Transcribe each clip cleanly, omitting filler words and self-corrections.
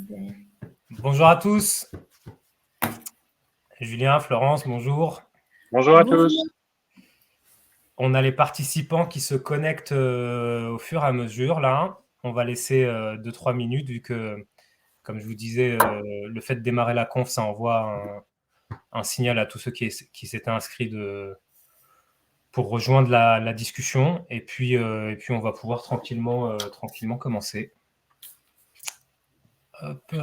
derrière. Bonjour à tous. Julien, Florence, bonjour. Bonjour à Bonjour. tous. On a les participants qui se connectent au fur et à mesure, là. On va laisser 2-3 minutes, vu que, comme je vous disais, le fait de démarrer la conf, ça envoie un signal à tous ceux qui s'étaient inscrits pour rejoindre la discussion. Et puis, on va pouvoir tranquillement commencer. Hop.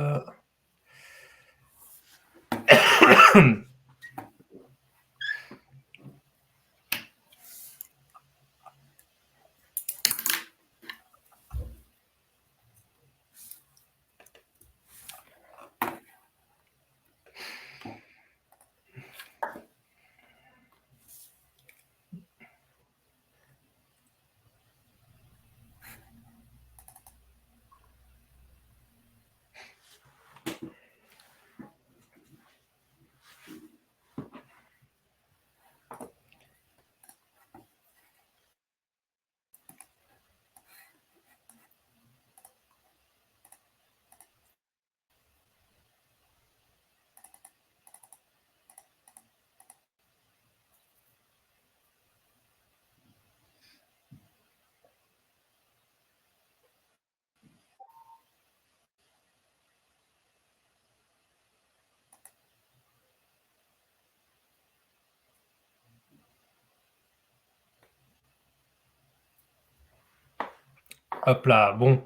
Hop là, bon.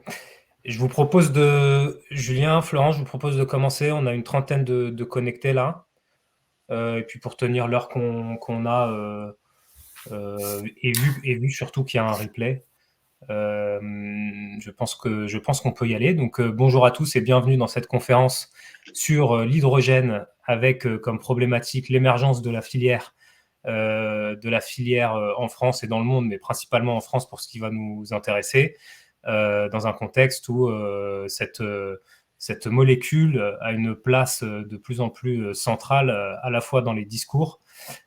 Je vous propose Julien, Florence, je vous propose de commencer. On a une trentaine de connectés là. Et puis pour tenir l'heure qu'on a, et vu surtout qu'il y a un replay, je pense qu'on peut y aller. Donc bonjour à tous et bienvenue dans cette conférence sur l'hydrogène avec comme problématique l'émergence de la filière en France et dans le monde, mais principalement en France pour ce qui va nous intéresser, dans un contexte où cette molécule a une place de plus en plus centrale à la fois dans les discours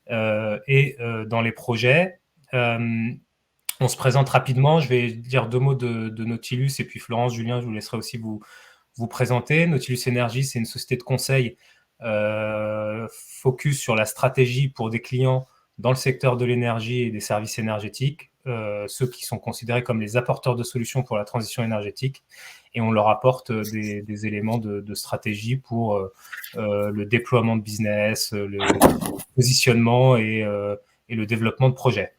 et dans les projets. On se présente rapidement. Je vais dire 2 mots de Nautilus et puis Florence, Julien, je vous laisserai aussi vous présenter. Nautilus Energy, c'est une société de conseil focus sur la stratégie pour des clients dans le secteur de l'énergie et des services énergétiques, ceux qui sont considérés comme les apporteurs de solutions pour la transition énergétique, et on leur apporte des éléments de stratégie pour le déploiement de business, le positionnement et le développement de projets.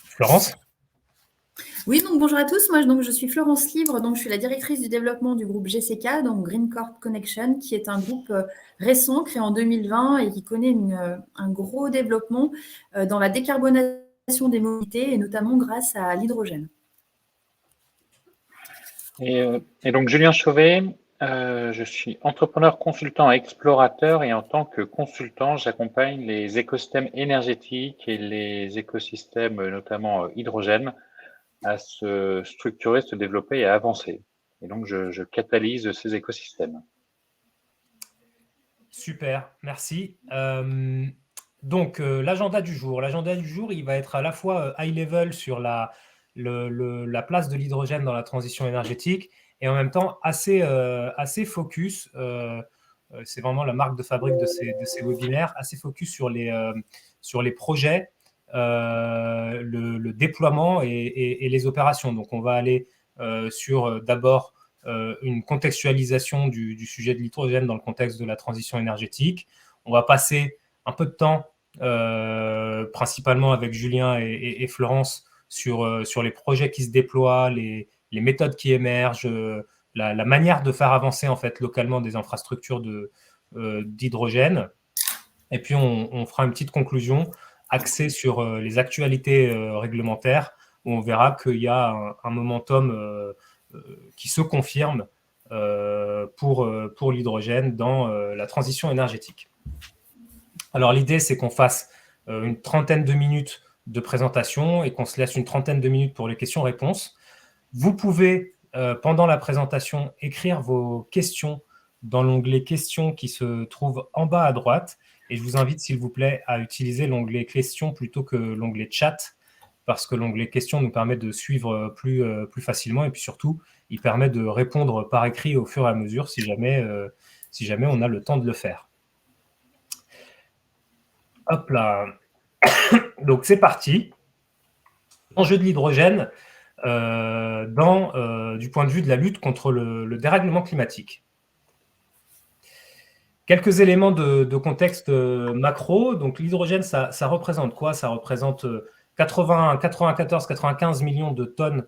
Florence ? Oui, donc bonjour à tous. Moi, je suis Florence Livre, donc je suis la directrice du développement du groupe GCK, donc Green Corp Connection, qui est un groupe récent, créé en 2020 et qui connaît un gros développement dans la décarbonation des mobilités et notamment grâce à l'hydrogène. Et donc Julien Chauvet, je suis entrepreneur, consultant et explorateur, et en tant que consultant, j'accompagne les écosystèmes énergétiques et les écosystèmes, notamment hydrogène, à se structurer, se développer et à avancer. Et donc je catalyse ces écosystèmes. Super, merci. Donc l'agenda du jour, il va être à la fois high level sur la place de l'hydrogène dans la transition énergétique et en même temps assez focus. C'est vraiment la marque de fabrique de ces webinaires, assez focus sur les projets, le déploiement et les opérations. Donc on va aller sur d'abord une contextualisation du sujet de l'hydrogène dans le contexte de la transition énergétique. On va passer un peu de temps, principalement avec Julien et Florence, sur les projets qui se déploient, les méthodes qui émergent, la manière de faire avancer en fait localement des infrastructures d'hydrogène. Et puis on fera une petite conclusion axée sur les actualités réglementaires, où on verra qu'il y a un momentum qui se confirme pour l'hydrogène dans la transition énergétique. Alors l'idée, c'est qu'on fasse une trentaine de minutes de présentation et qu'on se laisse une trentaine de minutes pour les questions-réponses. Vous pouvez, pendant la présentation, écrire vos questions dans l'onglet « Questions » qui se trouve en bas à droite. Et je vous invite, s'il vous plaît, à utiliser l'onglet « Questions » plutôt que l'onglet « Chat ». parce que l'onglet questions nous permet de suivre plus facilement, et puis surtout, il permet de répondre par écrit au fur et à mesure si jamais on a le temps de le faire. Hop là. Donc c'est parti. Enjeu de l'hydrogène du point de vue de la lutte contre le dérèglement climatique. Quelques éléments de contexte macro. Donc l'hydrogène, ça représente quoi? Ça représente 94-95 millions de tonnes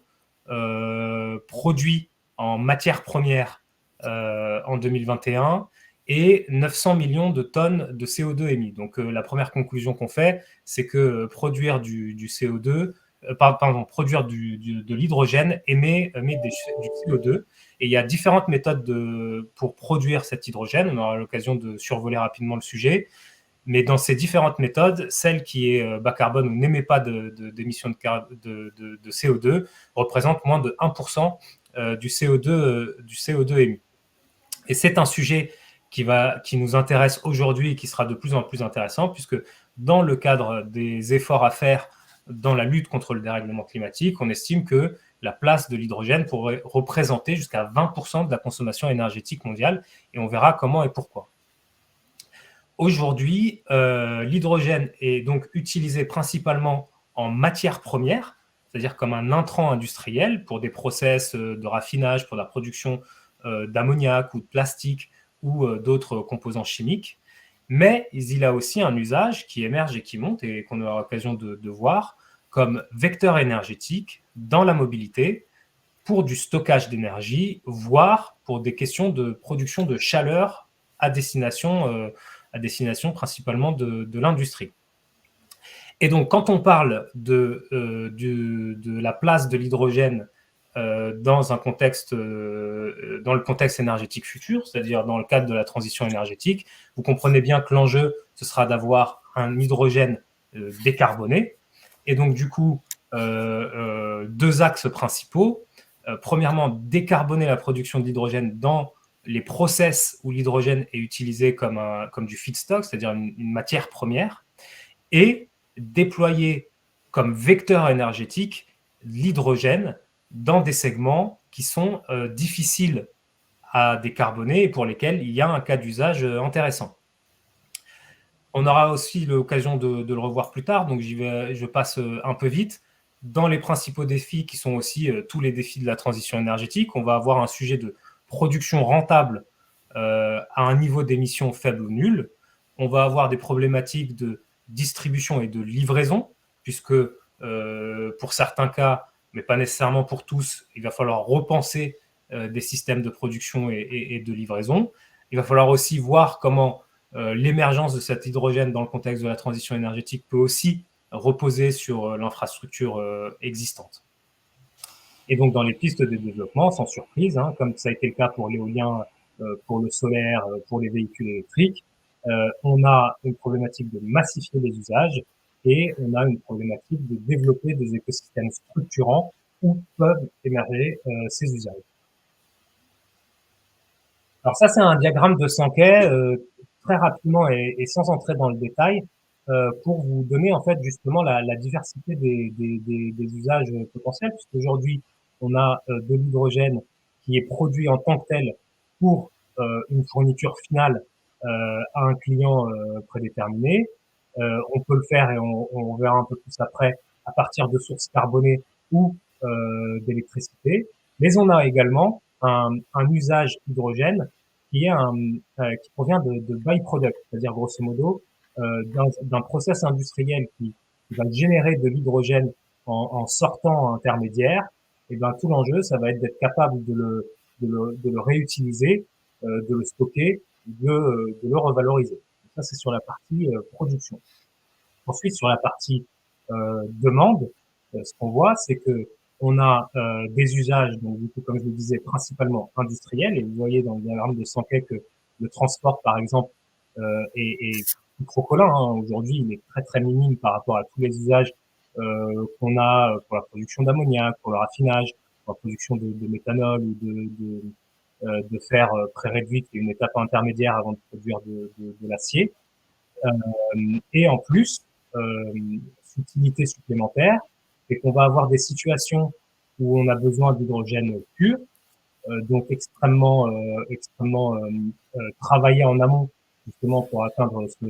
produits en matières premières en 2021 et 900 millions de tonnes de CO2 émis. Donc la première conclusion qu'on fait, c'est que produire du CO2, produire de l'hydrogène émet du CO2. Et il y a différentes méthodes pour produire cet hydrogène. On aura l'occasion de survoler rapidement le sujet. Mais dans ces différentes méthodes, celle qui est bas carbone ou n'émet pas d'émissions de CO2 représente moins de 1% du CO2 émis. Et c'est un sujet qui nous intéresse aujourd'hui et qui sera de plus en plus intéressant, puisque dans le cadre des efforts à faire dans la lutte contre le dérèglement climatique, on estime que la place de l'hydrogène pourrait représenter jusqu'à 20% de la consommation énergétique mondiale, et on verra comment et pourquoi. Aujourd'hui, l'hydrogène est donc utilisé principalement en matière première, c'est-à-dire comme un intrant industriel pour des process de raffinage, pour la production d'ammoniac ou de plastique ou d'autres composants chimiques. Mais il a aussi un usage qui émerge et qui monte et qu'on aura l'occasion de voir comme vecteur énergétique dans la mobilité, pour du stockage d'énergie, voire pour des questions de production de chaleur à destination principalement de l'industrie. Et donc, quand on parle de la place de l'hydrogène dans le contexte énergétique futur, c'est-à-dire dans le cadre de la transition énergétique, vous comprenez bien que l'enjeu, ce sera d'avoir un hydrogène décarboné. Et donc, du coup, deux axes principaux. Premièrement, décarboner la production d'hydrogène dans les process où l'hydrogène est utilisé comme du feedstock, c'est-à-dire une matière première, et déployer comme vecteur énergétique l'hydrogène dans des segments qui sont difficiles à décarboner et pour lesquels il y a un cas d'usage intéressant. On aura aussi l'occasion de le revoir plus tard, donc je passe un peu vite. Dans les principaux défis qui sont aussi tous les défis de la transition énergétique, on va avoir un sujet de production rentable à un niveau d'émission faible ou nul. On va avoir des problématiques de distribution et de livraison, puisque pour certains cas, mais pas nécessairement pour tous, il va falloir repenser des systèmes de production et de livraison. Il va falloir aussi voir comment l'émergence de cet hydrogène dans le contexte de la transition énergétique peut aussi reposer sur l'infrastructure existante. Et donc, dans les pistes de développement, sans surprise, comme ça a été le cas pour l'éolien, pour le solaire, pour les véhicules électriques, on a une problématique de massifier les usages et on a une problématique de développer des écosystèmes structurants où peuvent émerger ces usages. Alors ça, c'est un diagramme de Sankey, très rapidement et sans entrer dans le détail, pour vous donner en fait justement la diversité des usages potentiels, puisqu'aujourd'hui, on a de l'hydrogène qui est produit en tant que tel pour une fourniture finale à un client prédéterminé. On peut le faire, et on verra un peu plus après, à partir de sources carbonées ou d'électricité. Mais on a également un usage hydrogène qui provient de byproduct, c'est-à-dire grosso modo d'un process industriel qui va générer de l'hydrogène en sortant intermédiaire. Et ben tout l'enjeu, ça va être d'être capable de le réutiliser, de le stocker, de le revaloriser. Donc ça, c'est sur la partie production. Ensuite, sur la partie demande, ce qu'on voit, c'est que on a des usages, donc du coup, comme je le disais, principalement industriels. Et vous voyez dans le diagramme de Sankey que le transport, par exemple, est trop collant. Aujourd'hui, il est très très minime par rapport à tous les usages qu'on a pour la production d'ammoniac, pour le raffinage, pour la production de méthanol ou de fer pré-réduit, qui est une étape intermédiaire avant de produire de l'acier. Et en plus, subtilité supplémentaire, c'est qu'on va avoir des situations où on a besoin d'hydrogène pur, donc extrêmement travaillé en amont, justement pour atteindre ce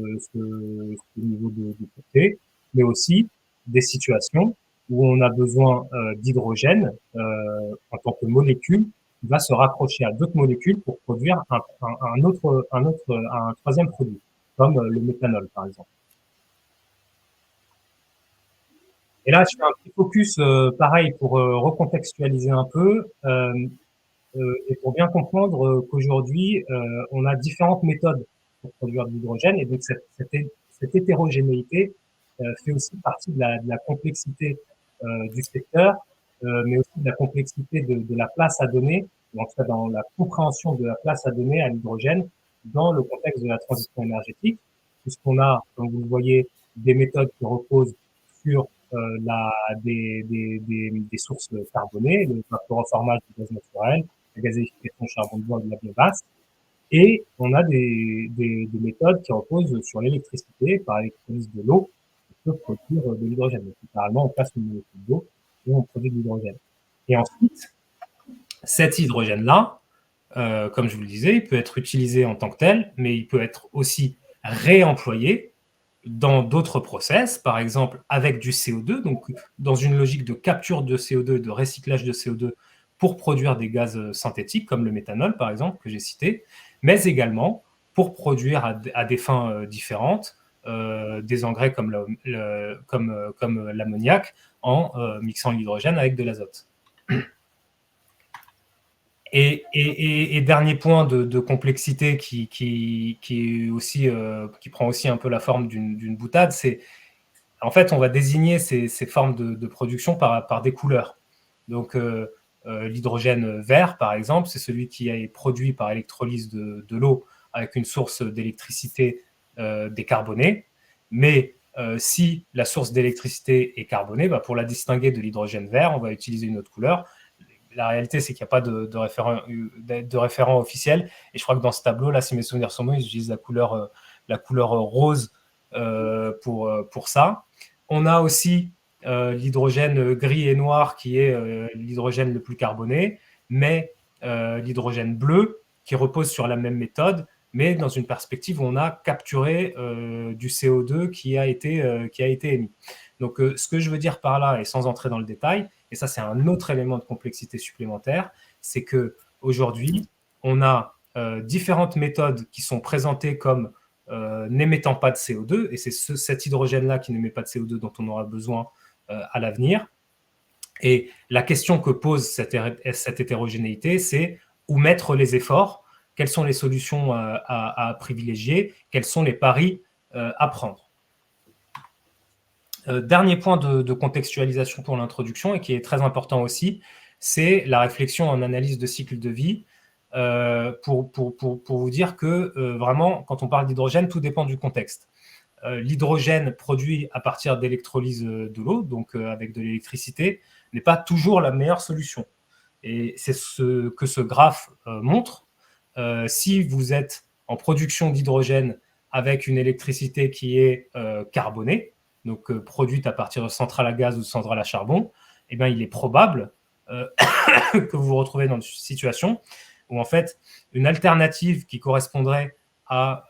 niveau de pureté, mais aussi des situations où on a besoin d'hydrogène en tant que molécule qui va se raccrocher à d'autres molécules pour produire un troisième produit, comme le méthanol par exemple. Et là, je fais un petit focus pareil pour recontextualiser un peu et pour bien comprendre qu'aujourd'hui, on a différentes méthodes pour produire de l'hydrogène et donc cette hétérogénéité fait aussi partie de la complexité du secteur, mais aussi de la complexité de la place à donner, ou en tout cas dans la compréhension de la place à donner à l'hydrogène dans le contexte de la transition énergétique, puisqu'on a, comme vous le voyez, des méthodes qui reposent sur des sources carbonées, le vaporeformage du gaz naturel, la gazéification charbon de bois de la biomasse, et on a des méthodes qui reposent sur l'électricité, par électrolyse de l'eau, on peut produire de l'hydrogène. Donc, littéralement, on passe une molécule d'eau et on produit de l'hydrogène. Et ensuite, cet hydrogène-là, comme je vous le disais, il peut être utilisé en tant que tel, mais il peut être aussi réemployé dans d'autres process, par exemple avec du CO2, donc dans une logique de capture de CO2, de recyclage de CO2 pour produire des gaz synthétiques, comme le méthanol, par exemple, que j'ai cité, mais également pour produire à des fins différentes des engrais comme l'ammoniac en mixant l'hydrogène avec de l'azote. Et dernier point de complexité qui prend aussi un peu la forme d'une boutade, c'est en fait on va désigner ces formes de production par des couleurs. Donc l'hydrogène vert, par exemple, c'est celui qui est produit par électrolyse de l'eau avec une source d'électricité décarbonée. Mais si la source d'électricité est carbonée, pour la distinguer de l'hydrogène vert, on va utiliser une autre couleur. La réalité, c'est qu'il n'y a pas de référent officiel. Et je crois que dans ce tableau, là, si mes souvenirs sont bons, ils utilisent la couleur rose pour ça. On a aussi l'hydrogène gris et noir qui est l'hydrogène le plus carboné, mais l'hydrogène bleu qui repose sur la même méthode, mais dans une perspective où on a capturé du CO2 qui a été émis. Donc, ce que je veux dire par là, et sans entrer dans le détail, et ça c'est un autre élément de complexité supplémentaire, c'est qu'aujourd'hui, on a différentes méthodes qui sont présentées comme n'émettant pas de CO2, et c'est cet hydrogène-là qui n'émet pas de CO2 dont on aura besoin à l'avenir. Et la question que pose cette hétérogénéité, c'est où mettre les efforts, quelles sont les solutions à privilégier, quels sont les paris à prendre. Dernier point de contextualisation pour l'introduction et qui est très important aussi, c'est la réflexion en analyse de cycle de vie pour vous dire que vraiment, quand on parle d'hydrogène, tout dépend du contexte. L'hydrogène produit à partir d'électrolyse de l'eau, donc avec de l'électricité, n'est pas toujours la meilleure solution. Et c'est ce que ce graphe montre. Si vous êtes en production d'hydrogène avec une électricité qui est carbonée, donc produite à partir de centrales à gaz ou de centrales à charbon, eh bien, il est probable que vous vous retrouvez dans une situation où en fait une alternative qui correspondrait à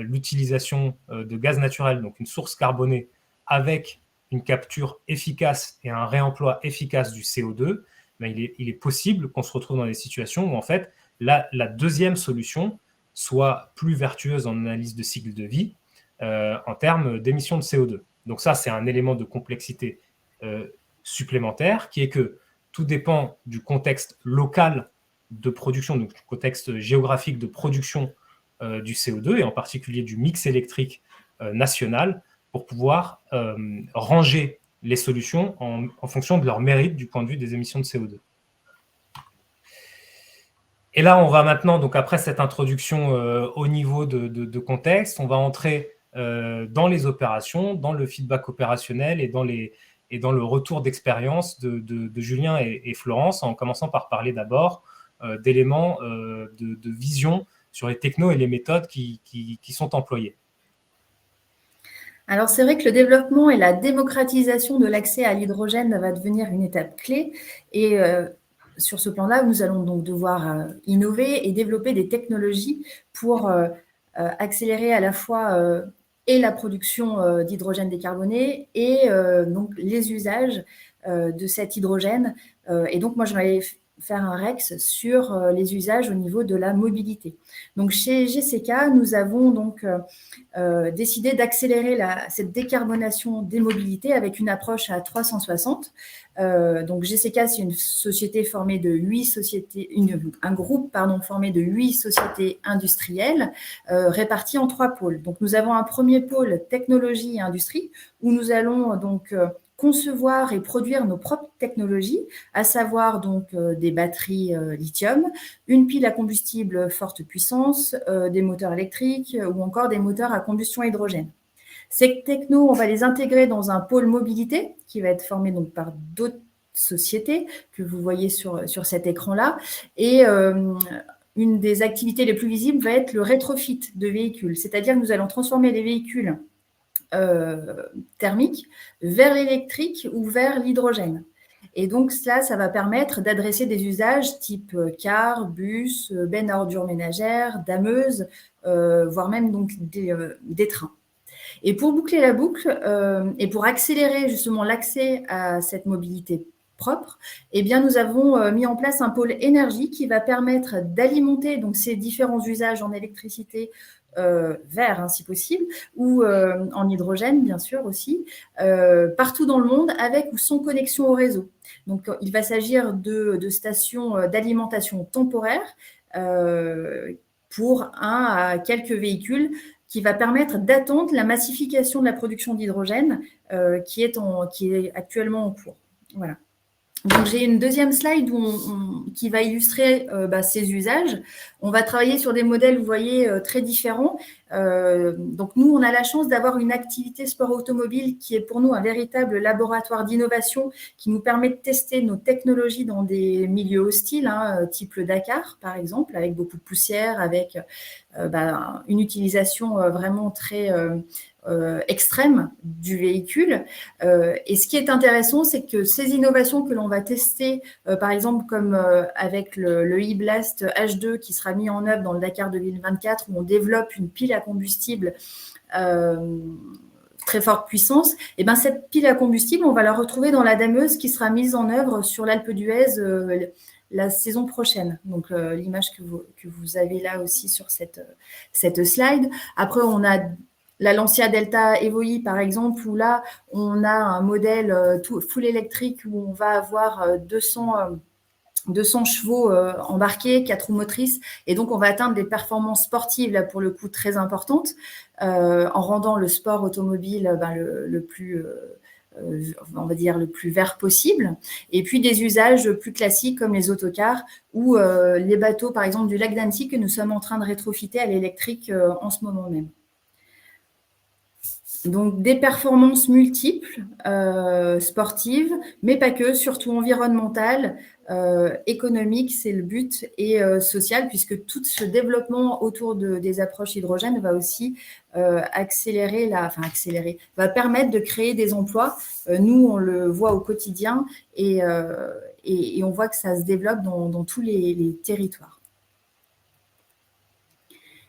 l'utilisation de gaz naturel, donc une source carbonée avec une capture efficace et un réemploi efficace du CO2, ben il est possible qu'on se retrouve dans des situations où en fait la deuxième solution soit plus vertueuse en analyse de cycle de vie en termes d'émissions de CO2. Donc ça, c'est un élément de complexité supplémentaire qui est que tout dépend du contexte local de production, donc du contexte géographique de production du CO2 et en particulier du mix électrique national pour pouvoir ranger les solutions en fonction de leur mérite du point de vue des émissions de CO2. Et là, on va maintenant, donc après cette introduction au niveau de contexte, on va entrer dans les opérations, dans le feedback opérationnel et dans le retour d'expérience de Julien et Florence, en commençant par parler d'abord d'éléments de vision sur les technos et les méthodes qui sont employées. Alors, c'est vrai que le développement et la démocratisation de l'accès à l'hydrogène va devenir une étape clé. Et sur ce plan-là, nous allons donc devoir innover et développer des technologies pour accélérer à la fois et la production d'hydrogène décarboné et donc les usages de cet hydrogène. Et donc, moi, je vais faire un REX sur les usages au niveau de la mobilité. Donc, chez GCK, nous avons donc décidé d'accélérer cette décarbonation des mobilités avec une approche à 360. Donc GCK, c'est une société formée de 8 sociétés, un groupe formé de 8 sociétés industrielles réparties en 3 pôles. Donc nous avons un premier pôle technologie et industrie où nous allons donc concevoir et produire nos propres technologies, à savoir donc des batteries lithium, une pile à combustible forte puissance, des moteurs électriques ou encore des moteurs à combustion hydrogène. Ces technos, on va les intégrer dans un pôle mobilité qui va être formé donc par d'autres sociétés que vous voyez sur cet écran-là. Et une des activités les plus visibles va être le rétrofit de véhicules, c'est-à-dire que nous allons transformer les véhicules thermiques vers l'électrique ou vers l'hydrogène. Et donc, ça va permettre d'adresser des usages type car, bus, benne à ordures ménagères, dameuses, voire même donc des trains. Et pour boucler la boucle et pour accélérer justement l'accès à cette mobilité propre, eh bien, nous avons mis en place un pôle énergie qui va permettre d'alimenter donc ces différents usages en électricité vert, si possible, ou en hydrogène, bien sûr aussi, partout dans le monde, avec ou sans connexion au réseau. Donc, il va s'agir de stations d'alimentation temporaire pour 1 à quelques véhicules qui va permettre d'attendre la massification de la production d'hydrogène qui est actuellement en cours. Voilà. Donc, j'ai une deuxième slide qui va illustrer ces usages. On va travailler sur des modèles, vous voyez, très différents. Donc, nous, on a la chance d'avoir une activité sport automobile qui est pour nous un véritable laboratoire d'innovation qui nous permet de tester nos technologies dans des milieux hostiles, type le Dakar, par exemple, avec beaucoup de poussière, avec une utilisation vraiment très extrême du véhicule. Et ce qui est intéressant, c'est que ces innovations que l'on va tester, par exemple comme avec le e-Blast H2 qui sera mis en œuvre dans le Dakar 2024, où on développe une pile à combustible très forte puissance, et bien cette pile à combustible, on va la retrouver dans la dameuse qui sera mise en œuvre sur l'Alpe d'Huez la saison prochaine. Donc, l'image que vous avez là aussi sur cette slide. Après, on a la Lancia Delta Evoe, par exemple, où là, on a un modèle full électrique où on va avoir 200 chevaux embarqués, 4 roues motrices, et donc on va atteindre des performances sportives, là, pour le coup, très importantes, en rendant le sport automobile le plus... on va dire le plus vert possible, et puis des usages plus classiques comme les autocars ou les bateaux, par exemple, du lac d'Annecy que nous sommes en train de rétrofiter à l'électrique en ce moment même. Donc, des performances multiples, sportives, mais pas que, surtout environnementales, économiques, c'est le but, et social, puisque tout ce développement autour des approches hydrogènes va aussi va permettre de créer des emplois. Nous, on le voit au quotidien et on voit que ça se développe dans tous les territoires.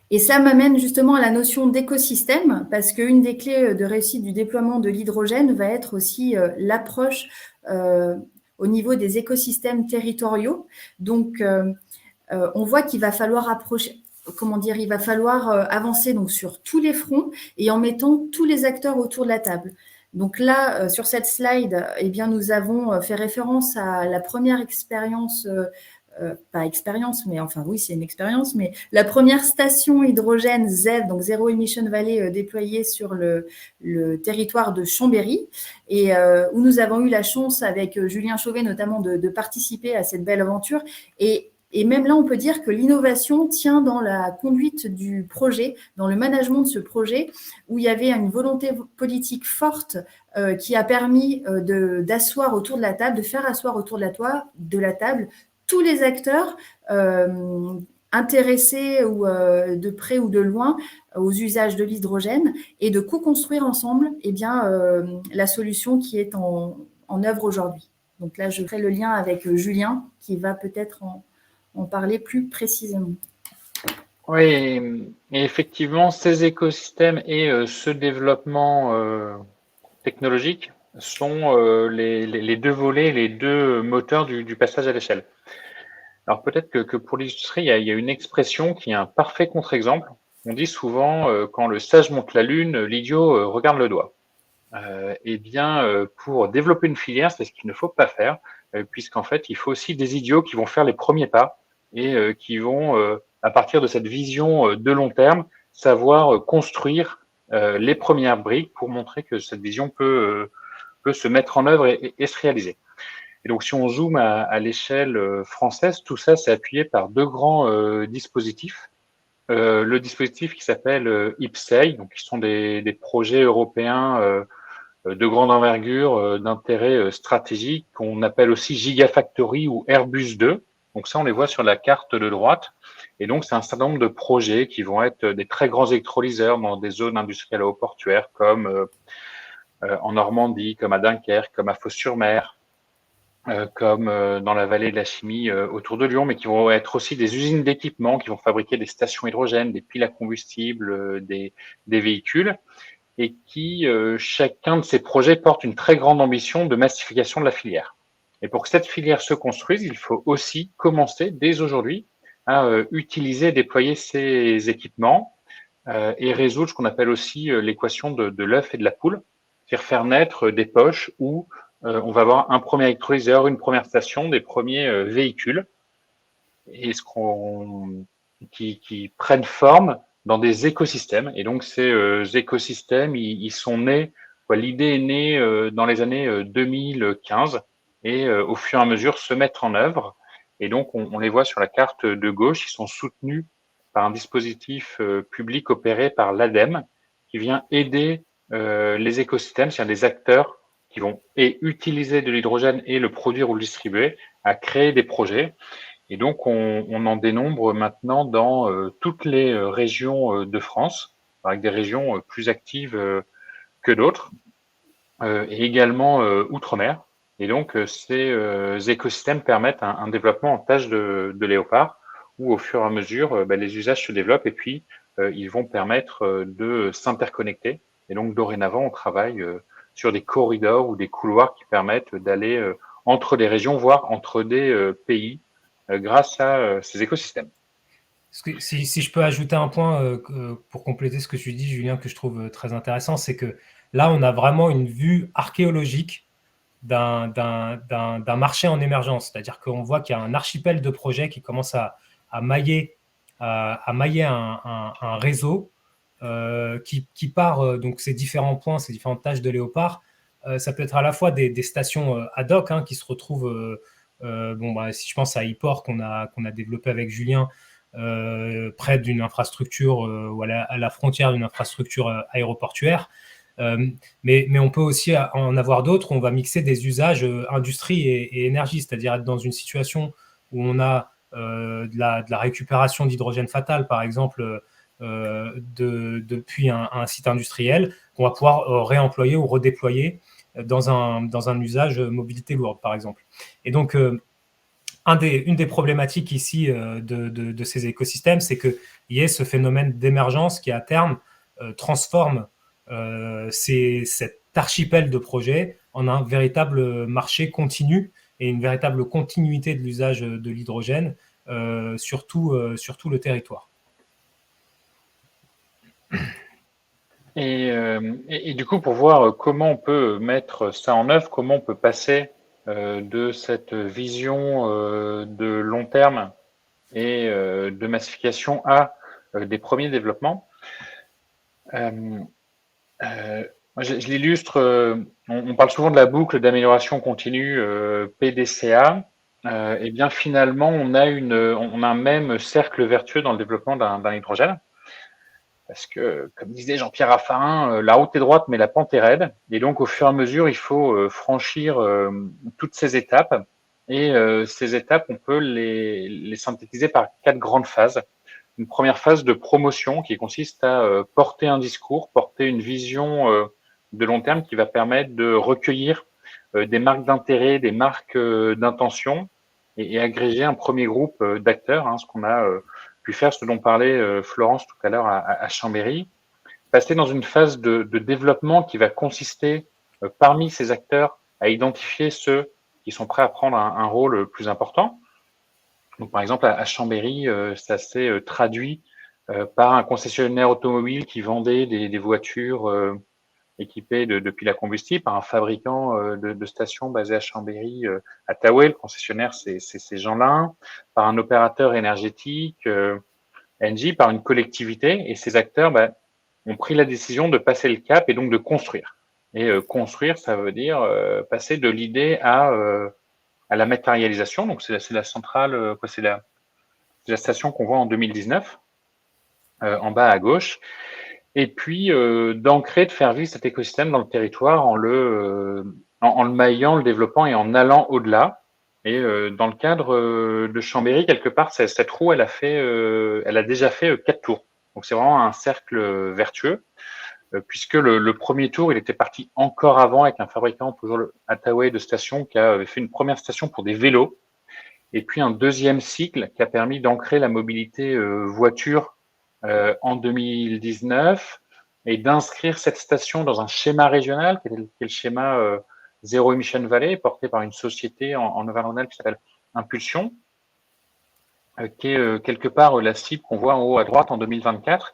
Et ça m'amène justement à la notion d'écosystème, parce qu'une des clés de réussite du déploiement de l'hydrogène va être aussi l'approche au niveau des écosystèmes territoriaux. Donc, on voit qu'il va falloir avancer donc sur tous les fronts et en mettant tous les acteurs autour de la table. Donc là, sur cette slide, eh bien, nous avons fait référence à la première expérience pas expérience, mais enfin oui, c'est une expérience, mais la première station hydrogène ZEV, donc Zero Emission Valley, déployée sur le territoire de Chambéry, et où nous avons eu la chance avec Julien Chauvet notamment de participer à cette belle aventure. Et même là, on peut dire que l'innovation tient dans la conduite du projet, dans le management de ce projet, où il y avait une volonté politique forte qui a permis d'asseoir autour de la table, de faire asseoir autour de la table tous les acteurs intéressés ou de près ou de loin aux usages de l'hydrogène et de co-construire ensemble la solution qui est en œuvre aujourd'hui. Donc là, je ferai le lien avec Julien qui va peut-être en parler plus précisément. Oui, et effectivement, ces écosystèmes et ce développement technologique sont les deux volets, les deux moteurs du passage à l'échelle. Alors peut-être que pour l'illustrer, il y a une expression qui est un parfait contre-exemple. On dit souvent quand le sage monte la lune, l'idiot regarde le doigt. Pour développer une filière, c'est ce qu'il ne faut pas faire, puisqu'en fait, il faut aussi des idiots qui vont faire les premiers pas et qui vont, à partir de cette vision de long terme, savoir construire les premières briques pour montrer que cette vision peut se mettre en œuvre et se réaliser. Et donc, si on zoome à l'échelle française, tout ça, c'est appuyé par deux grands dispositifs. Le dispositif qui s'appelle IPCEI, donc qui sont des projets européens de grande envergure, d'intérêt stratégique, qu'on appelle aussi Gigafactory ou Airbus 2. Donc ça, on les voit sur la carte de droite. Et donc, c'est un certain nombre de projets qui vont être des très grands électrolyseurs dans des zones industrielles ou portuaires, comme en Normandie, comme à Dunkerque, comme à Fos-sur-Mer, comme dans la vallée de la chimie autour de Lyon, mais qui vont être aussi des usines d'équipement qui vont fabriquer des stations hydrogènes, des piles à combustible, des véhicules, et qui, chacun de ces projets porte une très grande ambition de massification de la filière. Et pour que cette filière se construise, il faut aussi commencer dès aujourd'hui à utiliser et déployer ces équipements et résoudre ce qu'on appelle aussi l'équation de l'œuf et de la poule, c'est-à-dire faire naître des poches où on va avoir un premier électrolyseur, une première station, des premiers véhicules, et qui prennent forme dans des écosystèmes. Et donc, ces écosystèmes, ils sont nés, l'idée est née dans les années 2015 et au fur et à mesure se mettre en œuvre. Et donc, on les voit sur la carte de gauche, ils sont soutenus par un dispositif public opéré par l'ADEME qui vient aider les écosystèmes, c'est-à-dire des acteurs qui vont utiliser de l'hydrogène et le produire ou le distribuer, à créer des projets. Et donc, on en dénombre maintenant dans toutes les régions de France, avec des régions plus actives que d'autres, et également outre-mer. Et donc, ces écosystèmes permettent un développement en tâche de léopard, où au fur et à mesure, les usages se développent et puis ils vont permettre de s'interconnecter. Et donc, dorénavant, on travaille sur des corridors ou des couloirs qui permettent d'aller entre des régions, voire entre des pays, grâce à ces écosystèmes. Si je peux ajouter un point pour compléter ce que tu dis, Julien, que je trouve très intéressant, c'est que là, on a vraiment une vue archéologique d'un marché en émergence. C'est-à-dire qu'on voit qu'il y a un archipel de projets qui commence à mailler un réseau qui part, donc ces différents points, ces différentes tâches de léopard. Ça peut être à la fois des stations ad hoc qui se retrouvent, si je pense à Iport qu'on a développé avec Julien, près d'une infrastructure ou à la frontière d'une infrastructure aéroportuaire. Mais on peut aussi en avoir d'autres où on va mixer des usages industrie et énergie, c'est-à-dire être dans une situation où on a de la récupération d'hydrogène fatal, par exemple, depuis un site industriel, qu'on va pouvoir réemployer ou redéployer dans un usage mobilité lourde, par exemple. Et donc, une des problématiques ici de ces écosystèmes, c'est qu'il y ait ce phénomène d'émergence qui, à terme, transforme cet archipel de projets en un véritable marché continu et une véritable continuité de l'usage de l'hydrogène sur tout le territoire. Et du coup, pour voir comment on peut mettre ça en œuvre, comment on peut passer de cette vision de long terme et de massification à des premiers développements. Je l'illustre, on parle souvent de la boucle d'amélioration continue PDCA. Et bien finalement, on a un même cercle vertueux dans le développement d'un hydrogène. Parce que, comme disait Jean-Pierre Raffarin, la route est droite, mais la pente est raide. Et donc, au fur et à mesure, il faut franchir toutes ces étapes Et ces étapes, on peut les synthétiser par 4 grandes phases. Une première phase de promotion qui consiste à porter un discours, porter une vision de long terme qui va permettre de recueillir des marques d'intérêt, des marques d'intention et agréger un premier groupe d'acteurs, ce qu'on a pu faire, ce dont parlait Florence tout à l'heure à Chambéry. Passer dans une phase de développement qui va consister parmi ces acteurs à identifier ceux qui sont prêts à prendre un rôle plus important. Donc, par exemple, à Chambéry, ça s'est traduit par un concessionnaire automobile qui vendait des voitures équipées de piles à combustible, par un fabricant de stations basé à Chambéry, à Taoué. Le concessionnaire, c'est Jeanlin, par un opérateur énergétique, Engie, par une collectivité. Et ces acteurs ont pris la décision de passer le cap et donc de construire. Et construire, ça veut dire passer de l'idée à la matérialisation. Donc, c'est la centrale, c'est la station qu'on voit en 2019, en bas à gauche. Et puis, d'ancrer, de faire vivre cet écosystème dans le territoire en le maillant, le développant et en allant au-delà. Et dans le cadre de Chambéry, quelque part, cette roue, elle a déjà fait 4 tours. Donc, c'est vraiment un cercle vertueux. Puisque le premier tour, il était parti encore avant avec un fabricant, toujours le Attaway de station, qui avait fait une première station pour des vélos, et puis un deuxième cycle qui a permis d'ancrer la mobilité voiture en 2019 et d'inscrire cette station dans un schéma régional, qui est le schéma Zero Emission Valley, porté par une société en Nouvelle-Rhône-Alpes qui s'appelle Impulsion, qui est quelque part la cible qu'on voit en haut à droite en 2024.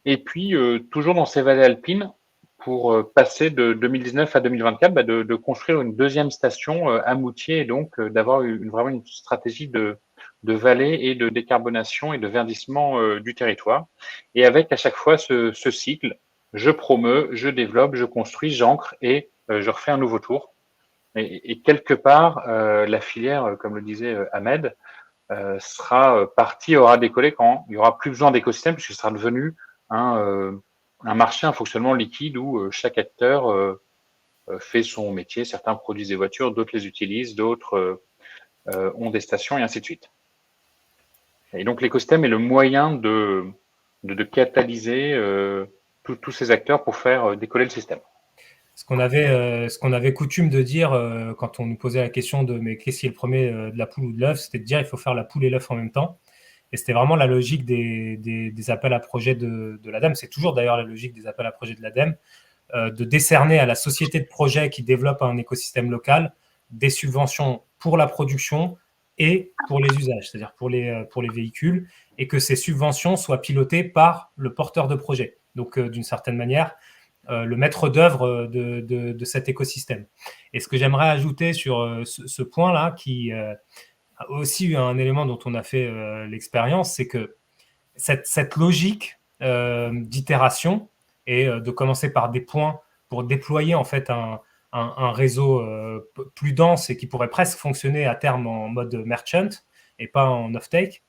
Et puis, toujours dans ces vallées alpines, pour passer de 2019 à 2024, de construire une deuxième station à Moutier et donc d'avoir vraiment une stratégie de vallée et de décarbonation et de verdissement du territoire. Et avec à chaque fois ce cycle, je promeus, je développe, je construis, j'ancre et je refais un nouveau tour. Et quelque part, la filière, comme le disait Ahmed, sera partie, aura décollé quand il n'y aura plus besoin d'écosystème puisque ce sera devenu un marché, un fonctionnement liquide où chaque acteur fait son métier. Certains produisent des voitures, d'autres les utilisent, d'autres ont des stations et ainsi de suite. Et donc l'écosystème est le moyen de catalyser tous ces acteurs pour faire décoller le système. Ce qu'on avait coutume de dire quand on nous posait la question de mais qu'est-ce qui est le premier, de la poule ou de l'œuf, c'était de dire il faut faire la poule et l'œuf en même temps. Et c'était vraiment la logique des appels à projets de l'ADEME. C'est toujours d'ailleurs la logique des appels à projets de l'ADEME, de décerner à la société de projet qui développe un écosystème local des subventions pour la production et pour les usages, c'est-à-dire pour les véhicules, et que ces subventions soient pilotées par le porteur de projet. Donc, d'une certaine manière, le maître d'œuvre de cet écosystème. Et ce que j'aimerais ajouter sur ce point-là, qui a aussi eu un élément dont on a fait l'expérience, c'est que cette logique d'itération et de commencer par des points pour déployer en fait un réseau plus dense et qui pourrait presque fonctionner à terme en mode merchant et pas en off-take,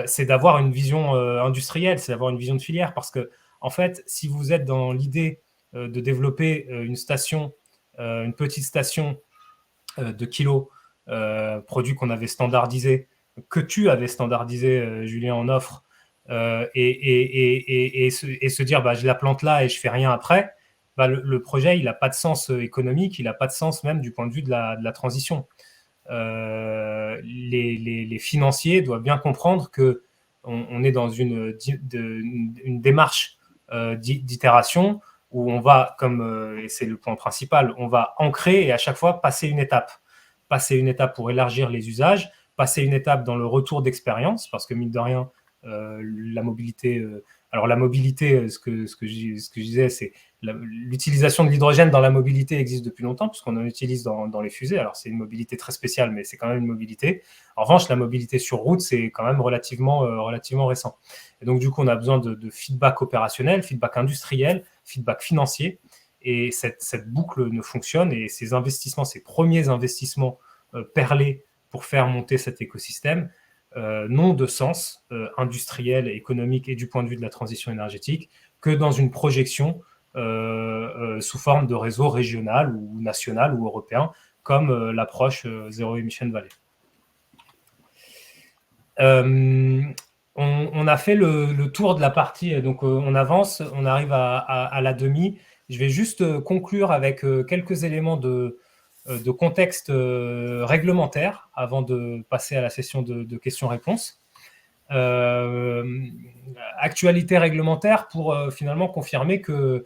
c'est d'avoir une vision industrielle, c'est d'avoir une vision de filière, parce que en fait, si vous êtes dans l'idée de développer une station, une petite station de kilos, produits qu'on avait standardisés, que tu avais standardisé, Julien, en offre, et se dire je la plante là et je fais rien après, le projet il n'a pas de sens économique, il n'a pas de sens même du point de vue de la transition. Les financiers doivent bien comprendre que on est dans une démarche d'itération où on va, et c'est le point principal, on va ancrer et à chaque fois passer une étape pour élargir les usages, passer une étape dans le retour d'expérience, parce que mine de rien, la mobilité, ce que je disais, c'est l'utilisation de l'hydrogène dans la mobilité existe depuis longtemps, puisqu'on en utilise dans les fusées. Alors, c'est une mobilité très spéciale, mais c'est quand même une mobilité. En revanche, la mobilité sur route, c'est quand même relativement récent. Et donc, du coup, on a besoin de feedback opérationnel, feedback industriel, feedback financier. Et cette boucle ne fonctionne. Et ces investissements, ces premiers investissements perlés pour faire monter cet écosystème, n'ont de sens industriel, économique et du point de vue de la transition énergétique que dans une projection sous forme de réseau régional ou national ou européen, comme l'approche Zero Emission Valley. On a fait le tour de la partie, donc on avance, on arrive à la demi. Je vais juste conclure avec quelques éléments de contexte réglementaire avant de passer à la session de questions-réponses. Actualité réglementaire pour finalement confirmer que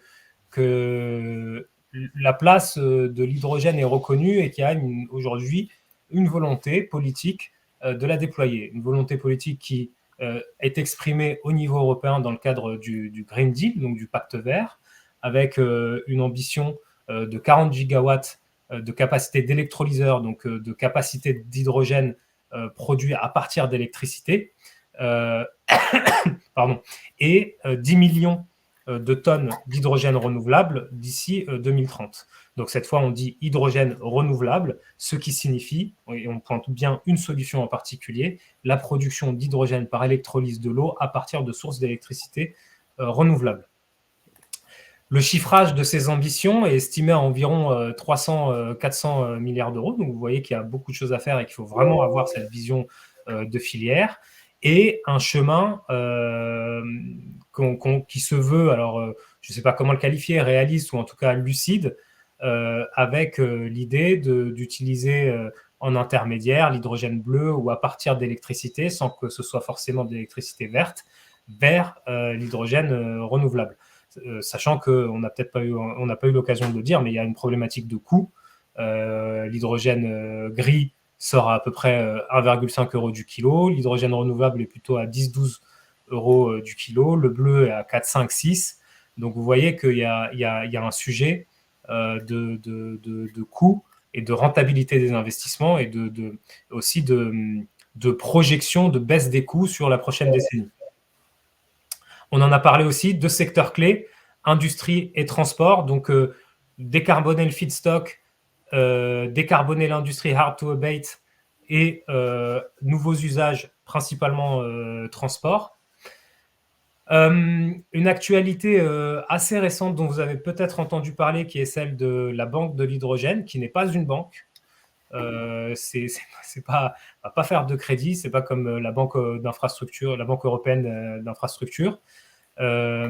la place de l'hydrogène est reconnue et qu'il y a aujourd'hui une volonté politique de la déployer. Une volonté politique qui est exprimée au niveau européen dans le cadre du Green Deal, donc du pacte vert, avec une ambition de 40 gigawatts de capacité d'électrolyseur, donc de capacité d'hydrogène produit à partir d'électricité, et 10 millions de tonnes d'hydrogène renouvelable d'ici 2030. Donc cette fois, on dit hydrogène renouvelable, ce qui signifie, et on pointe bien une solution en particulier, la production d'hydrogène par électrolyse de l'eau à partir de sources d'électricité renouvelables. Le chiffrage de ces ambitions est estimé à environ 300-400 milliards d'euros. Donc vous voyez qu'il y a beaucoup de choses à faire et qu'il faut vraiment avoir cette vision de filière. Et un chemin qui se veut, alors je ne sais pas comment le qualifier, réaliste ou en tout cas lucide, avec l'idée d'utiliser en intermédiaire l'hydrogène bleu ou à partir d'électricité, sans que ce soit forcément de l'électricité verte, vers l'hydrogène renouvelable. Sachant qu'on n'a peut-être pas eu l'occasion de le dire, mais il y a une problématique de coût. L'hydrogène gris sort à peu près 1,5 € du kilo. L'hydrogène renouvelable est plutôt à 10-12 € du kilo. Le bleu est à 4, 5, 6. Donc vous voyez qu'il y a un sujet de coût et de rentabilité des investissements et aussi de projection de baisse des coûts sur la prochaine décennie. On en a parlé aussi, 2 secteurs clés, industrie et transport. Donc, décarboner le feedstock, décarboner l'industrie hard to abate et nouveaux usages, principalement transport. Une actualité assez récente dont vous avez peut-être entendu parler, qui est celle de la Banque de l'hydrogène, qui n'est pas une banque. C'est pas, on va pas faire de crédit, c'est pas comme la banque d'infrastructure, la banque européenne d'infrastructure. La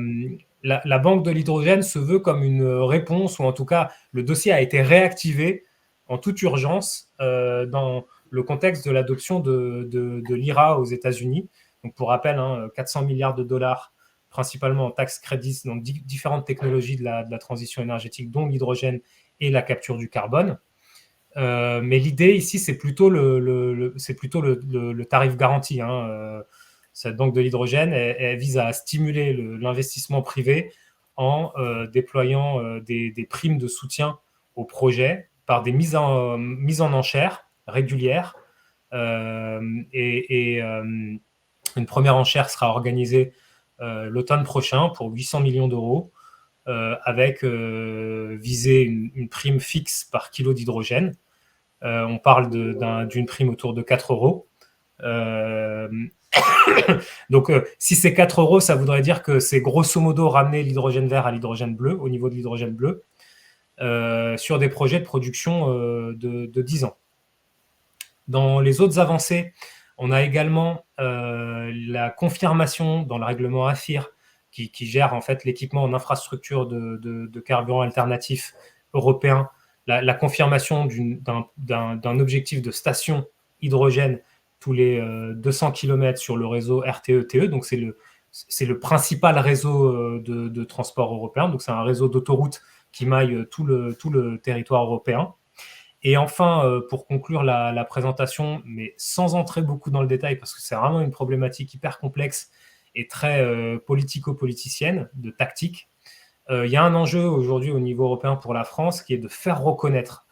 banque de l'hydrogène se veut comme une réponse, ou en tout cas le dossier a été réactivé en toute urgence dans le contexte de l'adoption de l'IRA aux États-Unis. Donc pour rappel, 400 milliards de dollars, principalement en taxes crédits, donc différentes technologies de la transition énergétique, dont l'hydrogène et la capture du carbone. Mais l'idée ici, c'est plutôt le tarif garanti. Cette banque de l'hydrogène, elle vise à stimuler l'investissement privé en déployant des primes de soutien au projet par des mises en enchères régulières. Une première enchère sera organisée l'automne prochain pour 800 millions d'euros, avec visée une prime fixe par kilo d'hydrogène. On parle d'une prime autour de 4 €. Donc, si c'est 4 €, ça voudrait dire que c'est grosso modo ramener l'hydrogène vert à l'hydrogène bleu, au niveau de l'hydrogène bleu, sur des projets de production de 10 ans. Dans les autres avancées, on a également la confirmation dans le règlement AFIR qui gère en fait l'équipement en infrastructure de carburants alternatifs européens, la confirmation d'un objectif de station hydrogène tous les 200 km sur le réseau RTE-TE. Donc c'est le principal réseau de transport européen. Donc c'est un réseau d'autoroutes qui maille tout le territoire européen. Et enfin, pour conclure la présentation, mais sans entrer beaucoup dans le détail, parce que c'est vraiment une problématique hyper complexe et très politico-politicienne, de tactique, il y a un enjeu aujourd'hui au niveau européen pour la France qui est de faire reconnaître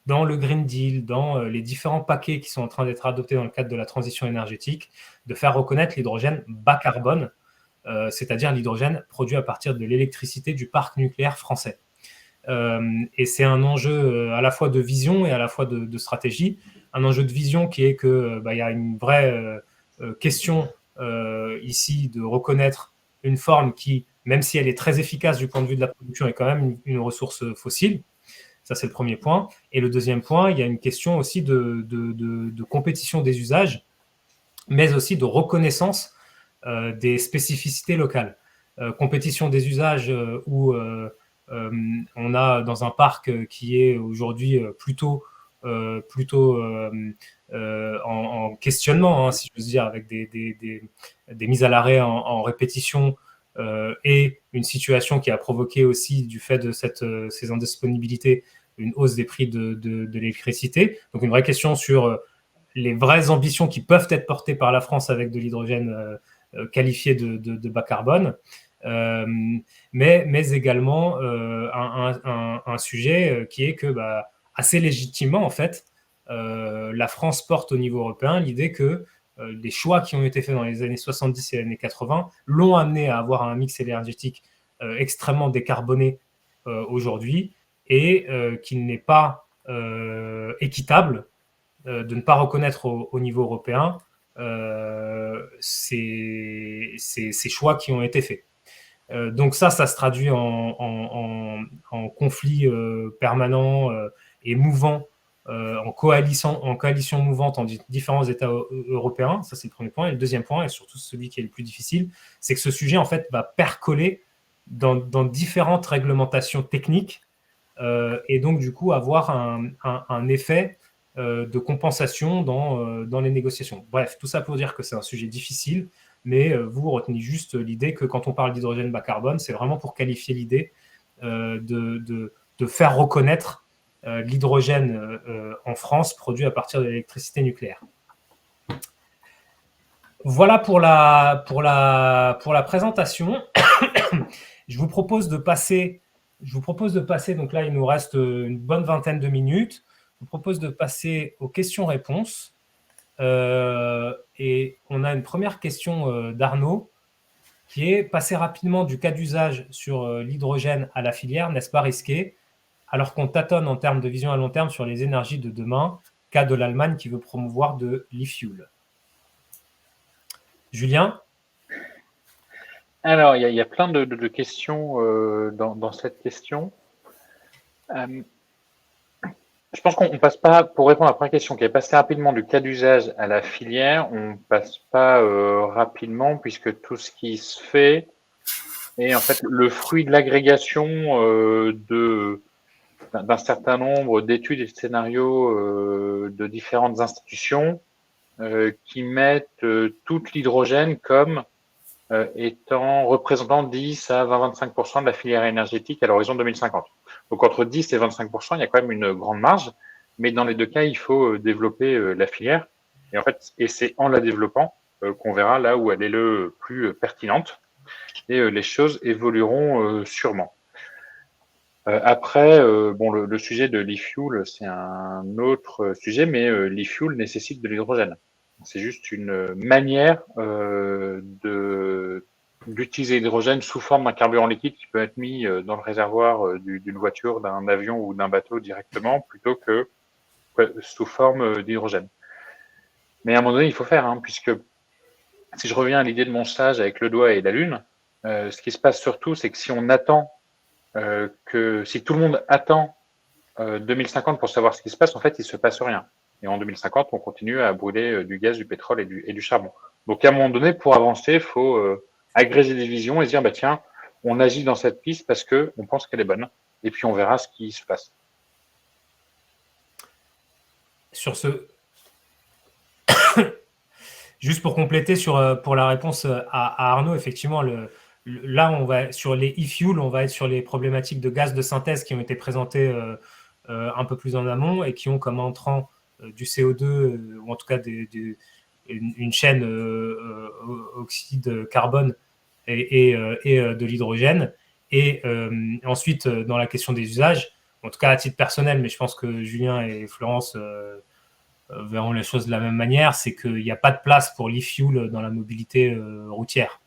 dans le Green Deal, dans les différents paquets qui sont en train d'être adoptés dans le cadre de la transition énergétique, de faire reconnaître l'hydrogène bas carbone, c'est-à-dire l'hydrogène produit à partir de l'électricité du parc nucléaire français. Et c'est un enjeu à la fois de vision et à la fois de stratégie. Un enjeu de vision qui est qu'il y a une vraie question ici de reconnaître une forme qui, même si elle est très efficace du point de vue de la production, est quand même une ressource fossile. Ça, c'est le premier point. Et le deuxième point, il y a une question aussi de compétition des usages, mais aussi de reconnaissance des spécificités locales. Compétition des usages où on a dans un parc qui est aujourd'hui plutôt en questionnement, si je veux dire, avec des mises à l'arrêt en répétition et une situation qui a provoqué aussi, du fait de ces indisponibilités, une hausse des prix de l'électricité. Donc une vraie question sur les vraies ambitions qui peuvent être portées par la France avec de l'hydrogène qualifié de bas carbone, mais également un sujet qui est que, assez légitimement, en fait, la France porte au niveau européen l'idée que les choix qui ont été faits dans les années 70 et les années 80 l'ont amené à avoir un mix énergétique extrêmement décarboné aujourd'hui et qu'il n'est pas équitable de ne pas reconnaître au niveau européen ces choix qui ont été faits. Donc ça se traduit en conflit permanent et mouvant, en coalition mouvante en différents États européens. Ça, c'est le premier point. Et le deuxième point, et surtout celui qui est le plus difficile, c'est que ce sujet, en fait, va percoler dans différentes réglementations techniques et donc, du coup, avoir un effet de compensation dans les négociations. Bref, tout ça pour dire que c'est un sujet difficile, mais vous retenez juste l'idée que quand on parle d'hydrogène bas carbone, c'est vraiment pour qualifier l'idée de faire reconnaître l'hydrogène en France produit à partir de l'électricité nucléaire. Voilà pour la présentation. Je vous propose de passer, donc là il nous reste une bonne vingtaine de minutes. Je vous propose de passer aux questions-réponses. Et on a une première question d'Arnaud qui est: passer rapidement du cas d'usage sur l'hydrogène à la filière, n'est-ce pas risqué, alors qu'on tâtonne en termes de vision à long terme sur les énergies de demain, cas de l'Allemagne qui veut promouvoir de l'e-fuel? Julien? Alors, il y a plein de questions dans cette question. Je pense qu'on passe pas, pour répondre à la première question, qui est passer rapidement du cas d'usage à la filière, on passe pas rapidement, puisque tout ce qui se fait est en fait le fruit de l'agrégation d'un certain nombre d'études et de scénarios de différentes institutions qui mettent toute l'hydrogène comme représentant 10 à 20-25% de la filière énergétique à l'horizon 2050. Donc entre 10 et 25%, il y a quand même une grande marge, mais dans les deux cas, il faut développer la filière. Et en fait, c'est en la développant qu'on verra là où elle est le plus pertinente, et les choses évolueront sûrement. Après, bon, le sujet de l'e-fuel, c'est un autre sujet, mais l'e-fuel nécessite de l'hydrogène. C'est juste une manière d'utiliser l'hydrogène sous forme d'un carburant liquide qui peut être mis dans le réservoir d'une voiture, d'un avion ou d'un bateau directement, plutôt que sous forme d'hydrogène. Mais à un moment donné, il faut faire, puisque si je reviens à l'idée de mon stage avec le doigt et la lune, ce qui se passe surtout, c'est que si on attend si tout le monde attend 2050 pour savoir ce qui se passe, en fait, il se passe rien. Et en 2050, on continue à brûler du gaz, du pétrole et du charbon. Donc, à un moment donné, pour avancer, il faut agréger des visions et se dire, tiens, on agit dans cette piste parce qu'on pense qu'elle est bonne. Et puis, on verra ce qui se passe. Sur ce... Juste pour compléter pour la réponse à Arnaud, effectivement, là, on va sur les e-fuels, on va être sur les problématiques de gaz de synthèse qui ont été présentées un peu plus en amont et qui ont comme entrant du CO2 ou en tout cas une chaîne oxyde carbone et de l'hydrogène. Et ensuite, dans la question des usages, en tout cas à titre personnel, mais je pense que Julien et Florence verront les choses de la même manière, c'est qu'il n'y a pas de place pour l'e-fuel dans la mobilité routière.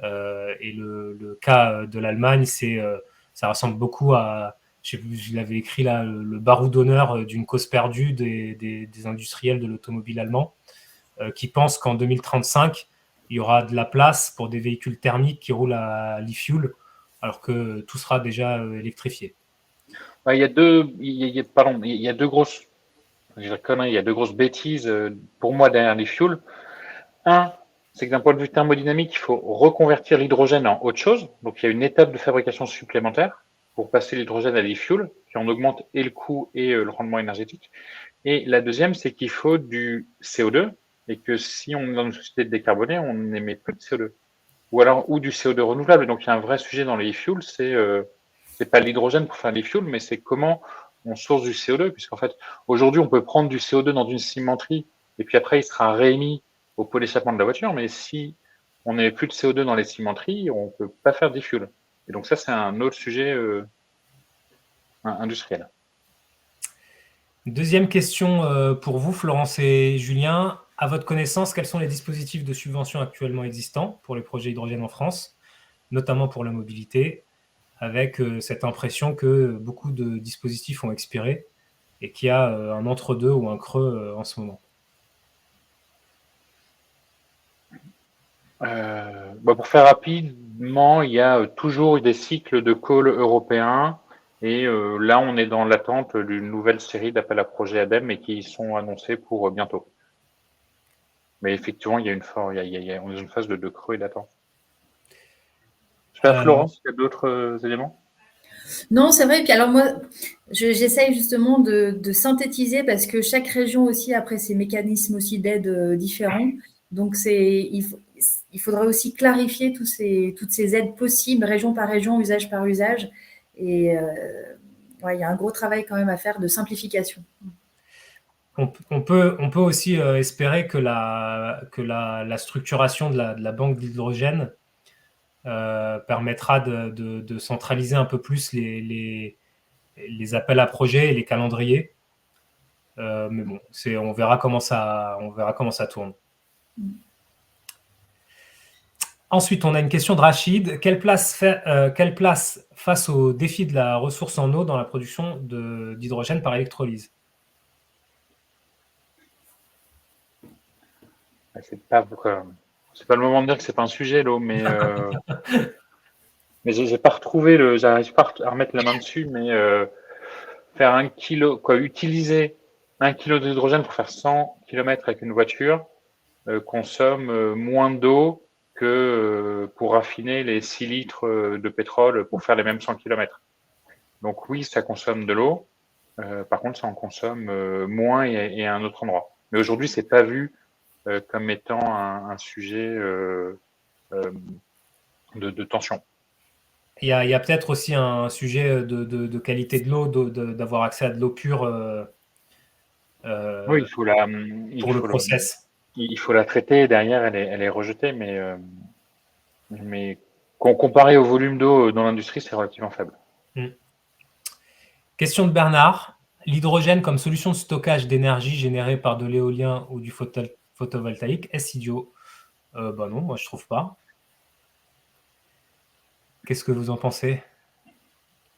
Et le cas de l'Allemagne, ça ressemble beaucoup à, je l'avais écrit là, le barreau d'honneur d'une cause perdue des industriels de l'automobile allemand qui pensent qu'en 2035, il y aura de la place pour des véhicules thermiques qui roulent à l'e-fuel, alors que tout sera déjà électrifié. Il y a deux, pardon, il y a deux grosses, je dirais conneries, il y a deux grosses bêtises pour moi derrière les fuels. Un, c'est que d'un point de vue thermodynamique, il faut reconvertir l'hydrogène en autre chose. Donc il y a une étape de fabrication supplémentaire pour passer l'hydrogène à des fuels qui en augmente et le coût et le rendement énergétique. Et la deuxième, c'est qu'il faut du CO2 et que si on est dans une société décarbonée, on n'émet plus de CO2. Ou du CO2 renouvelable. Donc il y a un vrai sujet dans les fuels, c'est pas l'hydrogène pour faire les fuels, mais c'est comment on source du CO2, puisqu'en fait, aujourd'hui, on peut prendre du CO2 dans une cimenterie, et puis après, il sera réémis au pot d'échappement de la voiture, mais si on n'avait plus de CO2 dans les cimenteries, on peut pas faire des fuels. Et donc ça, c'est un autre sujet industriel. Deuxième question pour vous, Florence et Julien. À votre connaissance, quels sont les dispositifs de subvention actuellement existants pour les projets hydrogène en France, notamment pour la mobilité, avec cette impression que beaucoup de dispositifs ont expiré et qu'il y a un entre-deux ou un creux en ce moment? Pour faire rapidement, il y a toujours des cycles de call européens et là, on est dans l'attente d'une nouvelle série d'appels à projets ADEME et qui sont annoncés pour bientôt. Mais effectivement, il y a on est dans une phase de creux et d'attente. Florence, il y a d'autres éléments? Non, c'est vrai. Puis alors moi, j'essaye justement de synthétiser parce que chaque région aussi après ses mécanismes aussi d'aide différents. Donc il faudrait aussi clarifier toutes ces aides possibles, région par région, usage par usage. Et ouais, il y a un gros travail quand même à faire de simplification. On peut aussi espérer que la structuration de la banque d'hydrogène permettra de centraliser un peu plus les appels à projets et les calendriers. Mais bon, on verra comment ça tourne. Ensuite, on a une question de Rachid. Quelle place face au défi de la ressource en eau dans la production d'hydrogène par électrolyse? C'est pas le moment de dire que c'est pas un sujet, l'eau, mais mais j'ai pas retrouvé j'arrive pas à remettre la main dessus, mais faire utiliser 1 kilo d'hydrogène pour faire 100 km avec une voiture consomme moins d'eau que pour raffiner les 6 litres de pétrole pour faire les mêmes 100 km. Donc oui, ça consomme de l'eau. Par contre, ça en consomme moins et à un autre endroit. Mais aujourd'hui, c'est pas vu comme étant un sujet de tension. Il y a peut-être aussi un sujet de qualité de l'eau, d'avoir accès à de l'eau pure Oui, pour le process. Il faut la traiter. Derrière, elle est rejetée, mais comparé au volume d'eau dans l'industrie, c'est relativement faible. Question de Bernard. L'hydrogène comme solution de stockage d'énergie générée par de l'éolien ou du photovoltaïque, est-ce idiot? Non, moi je trouve pas. Qu'est-ce que vous en pensez?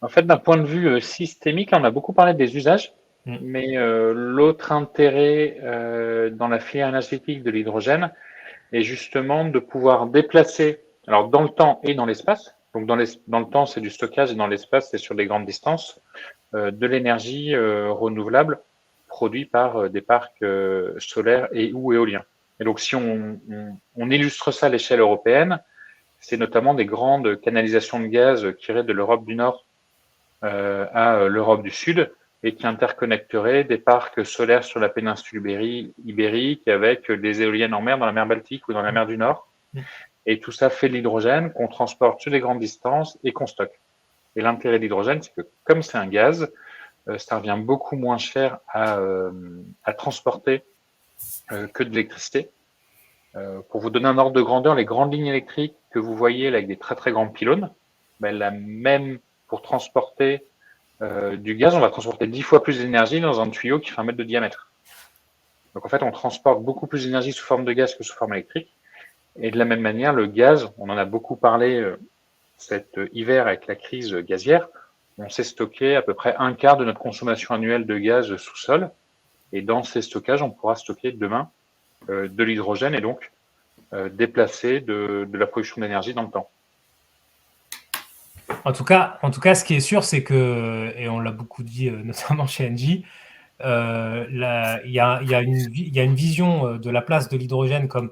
En fait, d'un point de vue systémique, on a beaucoup parlé des usages, mais l'autre intérêt dans la filière énergétique de l'hydrogène est justement de pouvoir déplacer, alors dans le temps et dans l'espace. Donc dans le temps, c'est du stockage et dans l'espace, c'est sur des grandes distances, de l'énergie renouvelable produite par des parcs solaires et ou éoliens. Et donc si on illustre ça à l'échelle européenne, c'est notamment des grandes canalisations de gaz qui iraient de l'Europe du Nord à l'Europe du Sud et qui interconnecteraient des parcs solaires sur la péninsule ibérique avec des éoliennes en mer dans la mer Baltique ou dans la mer du Nord. Et tout ça fait de l'hydrogène qu'on transporte sur des grandes distances et qu'on stocke. Et l'intérêt de l'hydrogène, c'est que comme c'est un gaz, ça revient beaucoup moins cher à transporter que de l'électricité. Pour vous donner un ordre de grandeur, les grandes lignes électriques que vous voyez là, avec des très très grands pylônes, la même pour transporter du gaz, on va transporter 10 fois plus d'énergie dans un tuyau qui fait 1 mètre de diamètre. Donc en fait, on transporte beaucoup plus d'énergie sous forme de gaz que sous forme électrique. Et de la même manière, le gaz, on en a beaucoup parlé cet hiver avec la crise gazière, on sait stocker à peu près 1/4 de notre consommation annuelle de gaz sous-sol. Et dans ces stockages, on pourra stocker demain de l'hydrogène et donc déplacer de la production d'énergie dans le temps. En tout cas, ce qui est sûr, c'est que, et on l'a beaucoup dit, notamment chez Engie, il y a une vision de la place de l'hydrogène comme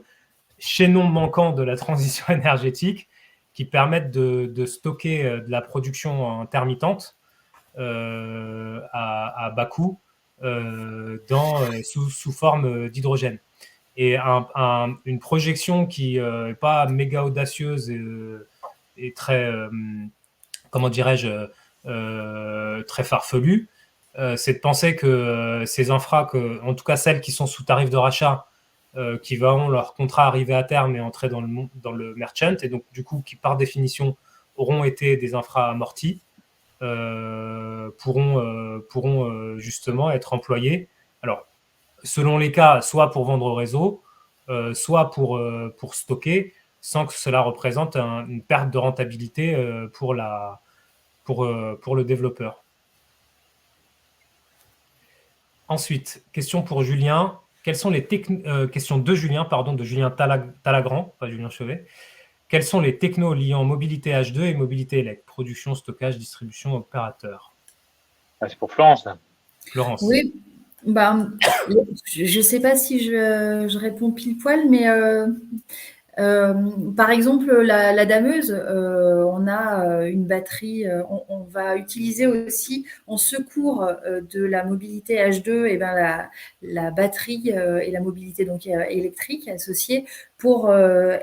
chaînon manquant de la transition énergétique qui permettent de stocker de la production intermittente à bas coût sous forme d'hydrogène. Et une projection qui n'est pas méga audacieuse et très, comment dirais-je, très farfelue, c'est de penser que ces infras, en tout cas celles qui sont sous tarif de rachat, qui verront leur contrat arriver à terme et entrer dans le merchant, et donc du coup qui par définition auront été des infras amortis, pourront justement être employés. Alors, selon les cas, soit pour vendre au réseau, soit pour stocker, sans que cela représente une perte de rentabilité pour le développeur. Ensuite, question pour Julien. Quelles sont les question de Julien, de Julien Talagrand, pas Julien Chauvet. Quels sont les technos liant mobilité H2 et mobilité élect? Production, stockage, distribution, opérateur. C'est pour Florence, là. Florence. Oui, je ne sais pas si je réponds pile poil, mais par exemple, la dameuse, on a une batterie, on va utiliser aussi en secours de la mobilité H2 et la batterie et la mobilité donc électrique associée pour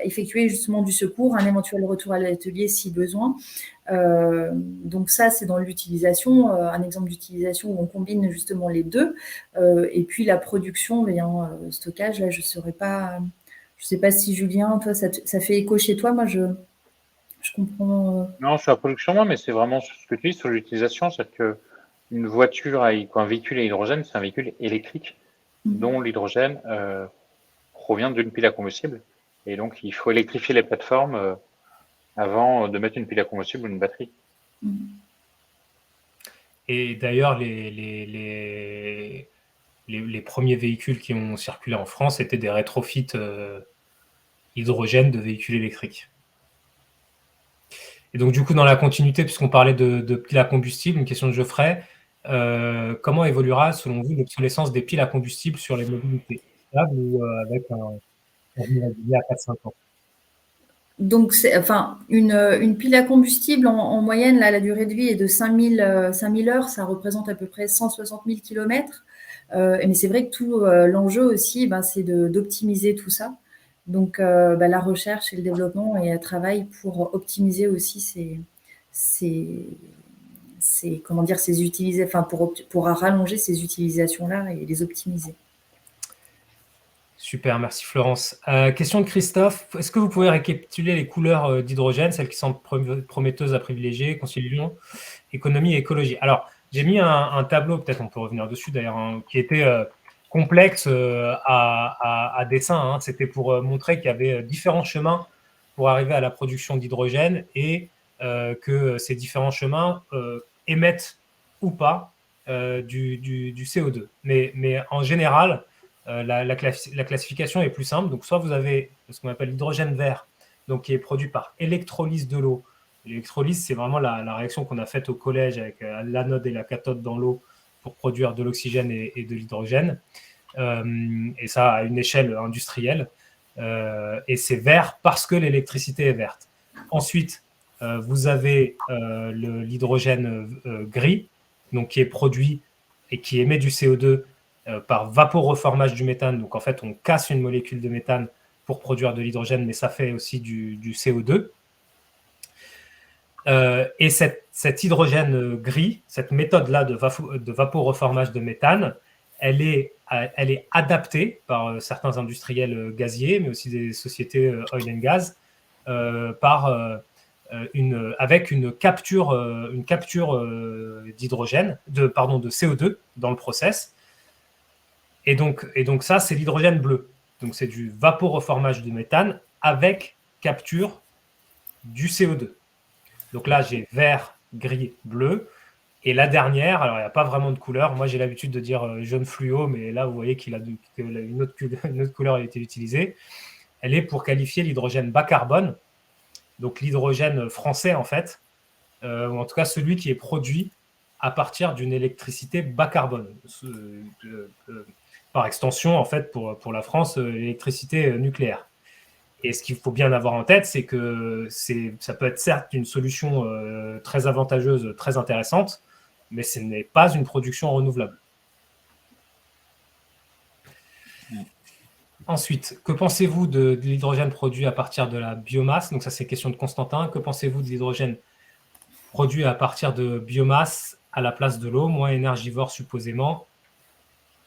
effectuer justement du secours, un éventuel retour à l'atelier si besoin. Donc ça, c'est dans l'utilisation, un exemple d'utilisation où on combine justement les deux. Et puis la production, stockage, là, je ne saurais pas. Je ne sais pas si Julien, toi, ça fait écho chez toi. Moi, je comprends. Non, sur la production, moi, mais c'est vraiment ce que tu dis sur l'utilisation, c'est qu'une voiture, un véhicule à hydrogène, c'est un véhicule électrique dont l'hydrogène provient d'une pile à combustible. Et donc, il faut électrifier les plateformes avant de mettre une pile à combustible ou une batterie. Et d'ailleurs, les premiers véhicules qui ont circulé en France étaient des rétrofits hydrogène de véhicules électriques. Et donc, du coup, dans la continuité, puisqu'on parlait de piles à combustible, une question de Geoffrey, comment évoluera, selon vous, l'obsolescence des piles à combustible sur les mobilités stables ou avec un immobilier à 4-5 ans? Donc, une pile à combustible, en moyenne, là, la durée de vie est de 5000 heures. Ça représente à peu près 160 000 km. Mais c'est vrai que tout l'enjeu aussi, c'est d'optimiser tout ça. Donc, la recherche et le développement et le travail pour optimiser aussi ces utilisations, pour rallonger ces utilisations-là et les optimiser. Super, merci Florence. Question de Christophe. Est-ce que vous pouvez récapituler les couleurs d'hydrogène, celles qui sont prometteuses à privilégier, conciliation, économie et écologie? Alors, j'ai mis un tableau, peut-être on peut revenir dessus d'ailleurs, qui était complexe à dessin. C'était pour montrer qu'il y avait différents chemins pour arriver à la production d'hydrogène et que ces différents chemins émettent ou pas du CO2. Mais en général, la classification est plus simple. Donc, soit vous avez ce qu'on appelle l'hydrogène vert, donc qui est produit par électrolyse de l'eau. L'électrolyse, c'est vraiment la réaction qu'on a faite au collège avec l'anode et la cathode dans l'eau pour produire de l'oxygène et de l'hydrogène. Et ça à une échelle industrielle. Et c'est vert parce que l'électricité est verte. Ensuite, vous avez l'hydrogène gris, donc qui est produit et qui émet du CO2 par vaporeformage du méthane. Donc, en fait, on casse une molécule de méthane pour produire de l'hydrogène, mais ça fait aussi du CO2. Et cet hydrogène gris, cette méthode-là de vaporeformage de méthane, elle est adaptée par certains industriels gaziers, mais aussi des sociétés oil and gas, avec une capture d'hydrogène, de CO2 dans le process. Et donc ça, c'est l'hydrogène bleu. Donc, c'est du vaporeformage de méthane avec capture du CO2. Donc là, j'ai vert, gris, bleu. Et la dernière, alors il n'y a pas vraiment de couleur. Moi, j'ai l'habitude de dire jaune fluo, mais là, vous voyez qu'il a une autre couleur a été utilisée. Elle est pour qualifier l'hydrogène bas carbone, donc l'hydrogène français, en fait, ou en tout cas celui qui est produit à partir d'une électricité bas carbone. Par extension, en fait, pour la France, l'électricité nucléaire. Et ce qu'il faut bien avoir en tête, c'est que ça peut être certes une solution très avantageuse, très intéressante, mais ce n'est pas une production renouvelable. Ensuite, que pensez-vous de l'hydrogène produit à partir de la biomasse? Donc ça, c'est question de Constantin. Que pensez-vous de l'hydrogène produit à partir de biomasse à la place de l'eau, moins énergivore supposément,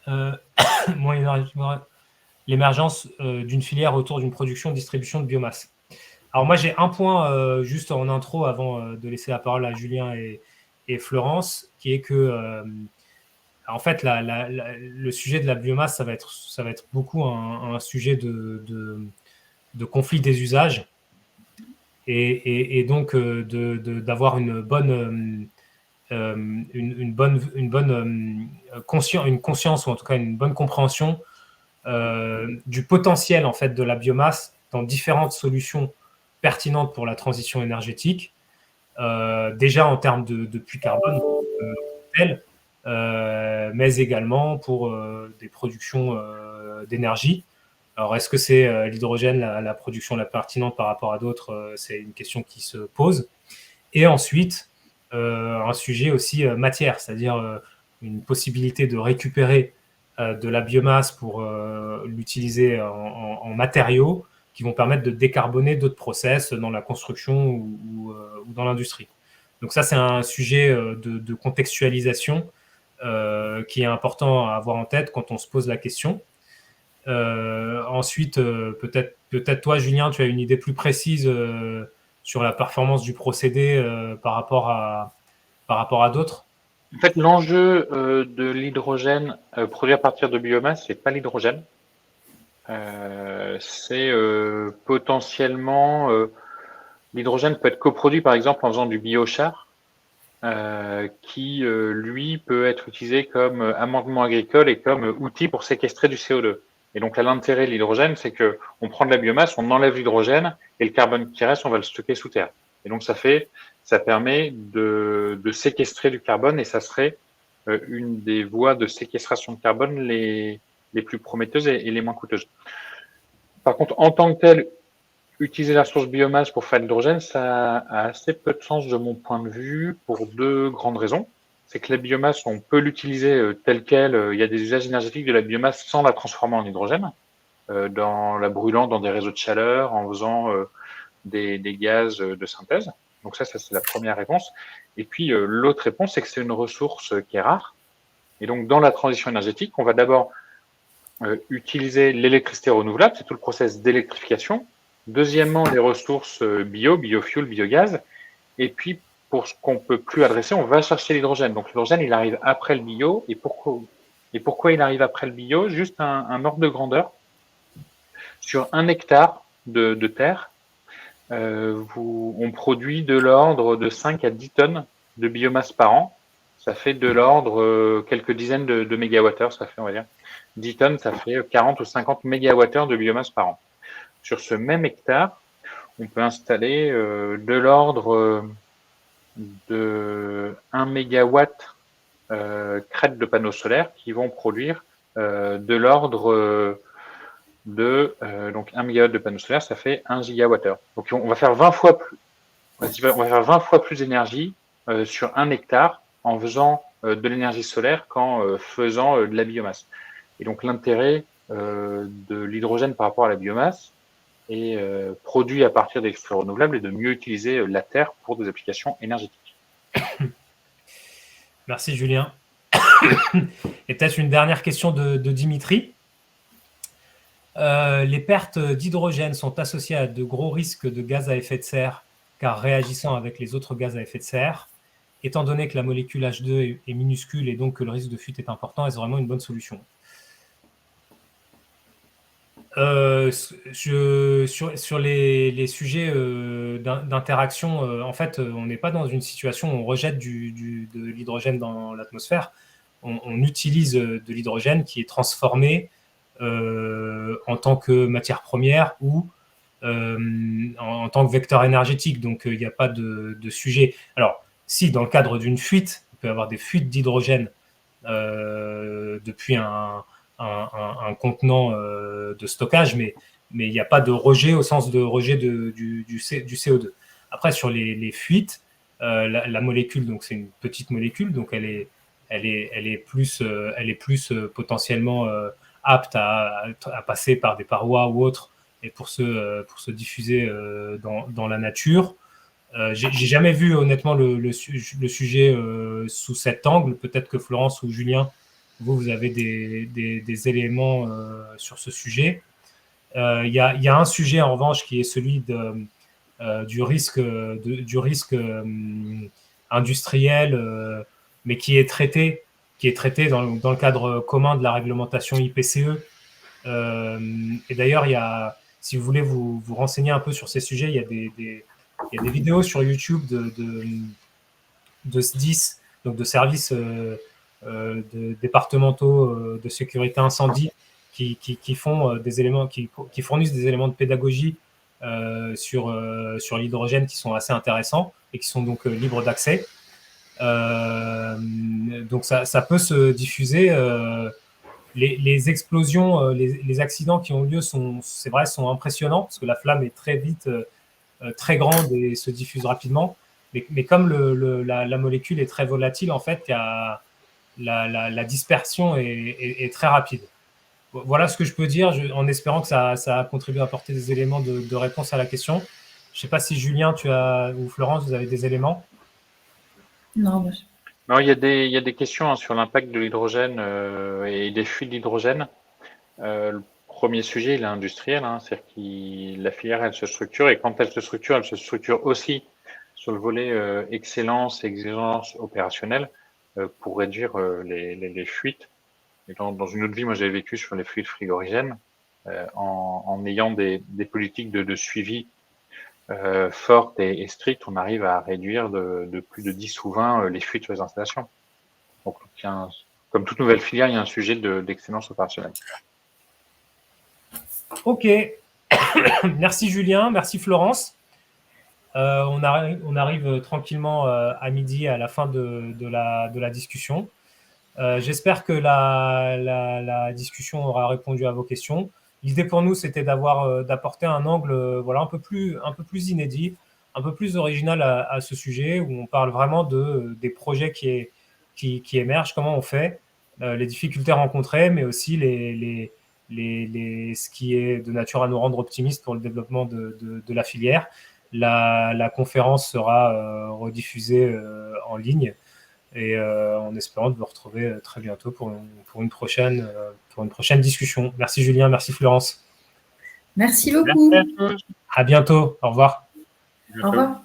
moins énergivore, l'émergence d'une filière autour d'une production-distribution de biomasse. Alors moi, j'ai un point juste en intro avant de laisser la parole à Julien et Florence, qui est que en fait, le sujet de la biomasse, ça va être beaucoup un sujet de conflit des usages et donc d'avoir une bonne conscience ou en tout cas une bonne compréhension du potentiel en fait de la biomasse dans différentes solutions pertinentes pour la transition énergétique, déjà en termes de puits carbone, mais également pour des productions d'énergie. Alors, est-ce que c'est l'hydrogène la production la pertinente par rapport à d'autres? C'est une question qui se pose. Et ensuite, un sujet aussi matière, c'est-à-dire une possibilité de récupérer de la biomasse pour l'utiliser en matériaux qui vont permettre de décarboner d'autres process dans la construction ou dans l'industrie. Donc ça, c'est un sujet de contextualisation qui est important à avoir en tête quand on se pose la question. Ensuite, peut-être toi, Julien, tu as une idée plus précise sur la performance du procédé par rapport à d'autres? En fait, l'enjeu de l'hydrogène produit à partir de biomasse, c'est pas l'hydrogène. C'est potentiellement l'hydrogène peut être coproduit par exemple en faisant du biochar, qui lui peut être utilisé comme amendement agricole et comme outil pour séquestrer du CO2. Et donc là, l'intérêt de l'hydrogène, c'est que on prend de la biomasse, on enlève l'hydrogène et le carbone qui reste, on va le stocker sous terre. Et donc ça permet de séquestrer du carbone et ça serait une des voies de séquestration de carbone les plus prometteuses et les moins coûteuses. Par contre, en tant que tel, utiliser la source biomasse pour faire de l'hydrogène, ça a assez peu de sens de mon point de vue pour deux grandes raisons. C'est que la biomasse, on peut l'utiliser telle quelle. Il y a des usages énergétiques de la biomasse sans la transformer en hydrogène, dans la brûlant dans des réseaux de chaleur, en faisant des gaz de synthèse. Donc ça c'est la première réponse. Et puis l'autre réponse, c'est que c'est une ressource qui est rare. Et donc dans la transition énergétique, on va d'abord utiliser l'électricité renouvelable, c'est tout le process d'électrification. Deuxièmement, les ressources biofuel, biogaz. Et puis, pour ce qu'on peut plus adresser, on va chercher l'hydrogène. Donc, l'hydrogène, il arrive après le bio. Et pourquoi il arrive après le bio? Juste un ordre de grandeur. Sur 1 hectare de terre, on produit de l'ordre de 5 à 10 tonnes de biomasse par an. Ça fait de l'ordre quelques dizaines de mégawattheures, ça fait, on va dire. 10 tonnes, ça fait 40 ou 50 mégawattheures de biomasse par an. Sur ce même hectare, on peut installer de l'ordre de 1 mégawatt crête de panneaux solaires qui vont produire de l'ordre donc 1 mégawatt de panneaux solaires, ça fait 1 gigawattheure. Donc on va faire 20 fois plus. On va faire 20 fois plus d'énergie sur 1 hectare en faisant de l'énergie solaire qu'en faisant de la biomasse. Et donc l'intérêt de l'hydrogène par rapport à la biomasse est produit à partir d'extraits renouvelables et de mieux utiliser la terre pour des applications énergétiques. Merci Julien. Et peut-être une dernière question de Dimitri. Les pertes d'hydrogène sont associées à de gros risques de gaz à effet de serre, car réagissant avec les autres gaz à effet de serre, étant donné que la molécule H2 est minuscule et donc que le risque de fuite est important, est-ce vraiment une bonne solution? Sur les sujets d'interaction, en fait, on n'est pas dans une situation où on rejette de l'hydrogène dans l'atmosphère. On utilise de l'hydrogène qui est transformé en tant que matière première ou en tant que vecteur énergétique, donc il n'y a pas de sujet. Alors, si dans le cadre d'une fuite, il peut y avoir des fuites d'hydrogène depuis un contenant de stockage, mais il n'y a pas de rejet au sens de rejet du CO2. Après, sur les fuites, la molécule, donc c'est une petite molécule, donc elle est plus potentiellement apte à passer par des parois ou autres et pour se diffuser dans la nature. J'ai jamais vu honnêtement le sujet sous cet angle. Peut-être que Florence ou Julien, vous avez des éléments sur ce sujet. Il y a un sujet en revanche qui est celui du risque industriel, mais qui est traité dans le cadre commun de la réglementation IPCE. Et d'ailleurs, si vous voulez vous renseigner un peu sur ces sujets, il y a des vidéos sur YouTube de SDIS, donc de services départementaux de sécurité incendie, qui font des éléments, qui fournissent des éléments de pédagogie sur l'hydrogène qui sont assez intéressants et qui sont donc libres d'accès. Donc ça peut se diffuser. Les explosions, les accidents qui ont lieu c'est vrai, sont impressionnants parce que la flamme est très vite très grande et se diffuse rapidement. Mais comme la molécule est très volatile, en fait, la dispersion est très rapide. Voilà ce que je peux dire, en espérant que ça a contribué à apporter des éléments de réponse à la question. Je ne sais pas si Julien ou Florence, vous avez des éléments. Non, non, il y a des questions sur l'impact de l'hydrogène et des fuites d'hydrogène. Le premier sujet, il est industriel, c'est-à-dire que la filière, elle se structure, et quand elle se structure aussi sur le volet excellence et exigence opérationnelle pour réduire les fuites. Et dans une autre vie, moi, j'avais vécu sur les fuites frigorigènes en ayant des politiques de suivi fortes et strictes. On arrive à réduire de plus de 10 ou 20 les fuites sur les installations. Donc, comme toute nouvelle filière, il y a un sujet d'excellence opérationnelle. Ok. Merci Julien, merci Florence. On arrive tranquillement à midi, à la fin de la discussion. J'espère que la discussion aura répondu à vos questions. L'idée pour nous, c'était d'apporter un angle un peu plus inédit, un peu plus original à ce sujet, où on parle vraiment des projets qui émergent, comment on fait, les difficultés rencontrées, mais aussi ce qui est de nature à nous rendre optimistes pour le développement de la filière. La conférence sera rediffusée en ligne et en espérant de vous retrouver très bientôt pour une prochaine discussion. Merci Julien, merci Florence. Merci beaucoup. Merci à tous. À bientôt, au revoir. Au revoir.